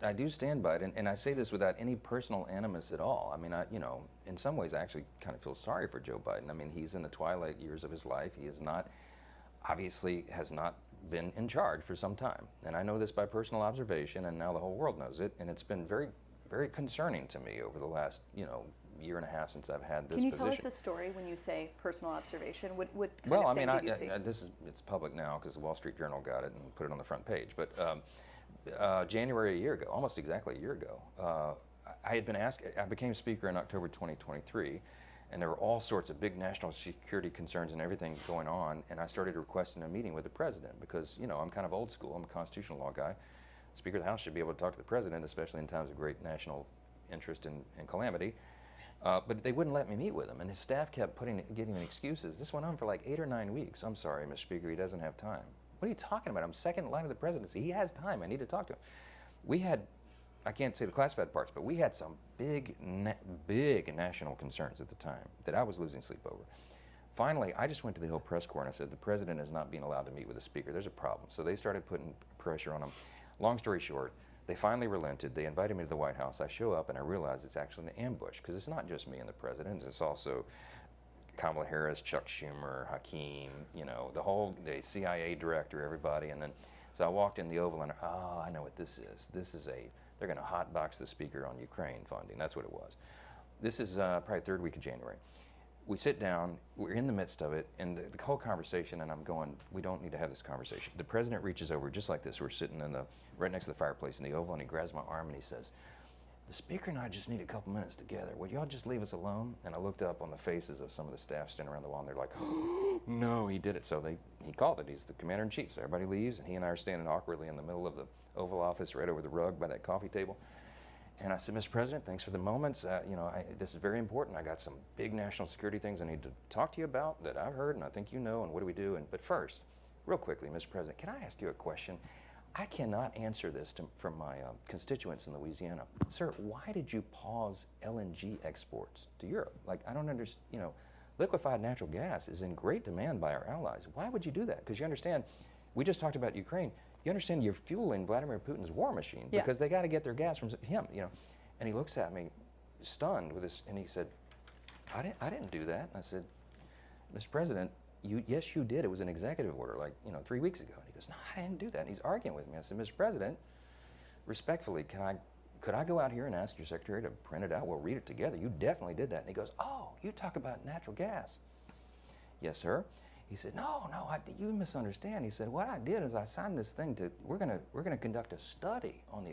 I do stand by it, and I say this without any personal animus at all. I mean, in some ways, I actually kind of feel sorry for Joe Biden. I mean, he's in the twilight years of his life. He is not, obviously, has not been in charge for some time. And I know this by personal observation, and now the whole world knows it. And it's been very, very concerning to me over the last, year and a half since I've had this Can you position. tell us a story when you say personal observation? What kind Well, of I thing mean, did you see? it's public now because the Wall Street Journal got it and put it on the front page. But January a year ago, almost exactly a year ago, I had been asked. I became Speaker in October 2023, and there were all sorts of big national security concerns and everything going on. And I started requesting a meeting with the president because I'm kind of old school. I'm a constitutional law guy. Speaker of the House should be able to talk to the president, especially in times of great national interest and calamity. But they wouldn't let me meet with him, and his staff kept giving me excuses. This went on for like 8 or 9 weeks. I'm sorry, Mr. Speaker, he doesn't have time. What are you talking about? I'm second in line of the presidency. He has time. I need to talk to him. We had, I can't say the classified parts, but we had some big national concerns at the time that I was losing sleep over. Finally, I just went to the Hill Press Corps and I said, the president is not being allowed to meet with the speaker. There's a problem. So they started putting pressure on him. Long story short, they finally relented. They invited me to the White House. I show up and I realize it's actually an ambush because it's not just me and the president. It's also Kamala Harris, Chuck Schumer, Hakeem, the CIA director, everybody. And then, so I walked in the Oval and, I know what this is. They're going to hotbox the speaker on Ukraine funding. That's what it was. This is probably third week of January. We sit down, we're in the midst of it, and the whole conversation, and I'm going, we don't need to have this conversation. The president reaches over just like this. We're sitting right next to the fireplace in the Oval, and he grabs my arm and he says, the speaker and I just need a couple minutes together. Would y'all just leave us alone? And I looked up on the faces of some of the staff standing around the wall, and they're like, oh, no, he did it. So he called it. He's the commander-in-chief. So everybody leaves, and he and I are standing awkwardly in the middle of the Oval Office right over the rug by that coffee table. And I said, Mr. President, thanks for the moments. This is very important. I got some big national security things I need to talk to you about that I've heard and I think you know, and what do we do? But first, real quickly, Mr. President, can I ask you a question? I cannot answer this from my constituents in Louisiana. Sir, why did you pause LNG exports to Europe? Like, I don't understand, liquefied natural gas is in great demand by our allies. Why would you do that? Because you understand, we just talked about Ukraine. You understand you're fueling Vladimir Putin's war machine because they got to get their gas from him, And he looks at me, stunned with this, and he said, I didn't do that. And I said, Mr. President, yes, you did. It was an executive order, 3 weeks ago. And he goes, no, I didn't do that. And he's arguing with me. I said, Mr. President, respectfully, could I go out here and ask your secretary to print it out? We'll read it together. You definitely did that. And he goes, oh, you talk about natural gas. Yes, sir. He said, no, you misunderstand. He said, what I did is I signed this thing we're gonna conduct a study on the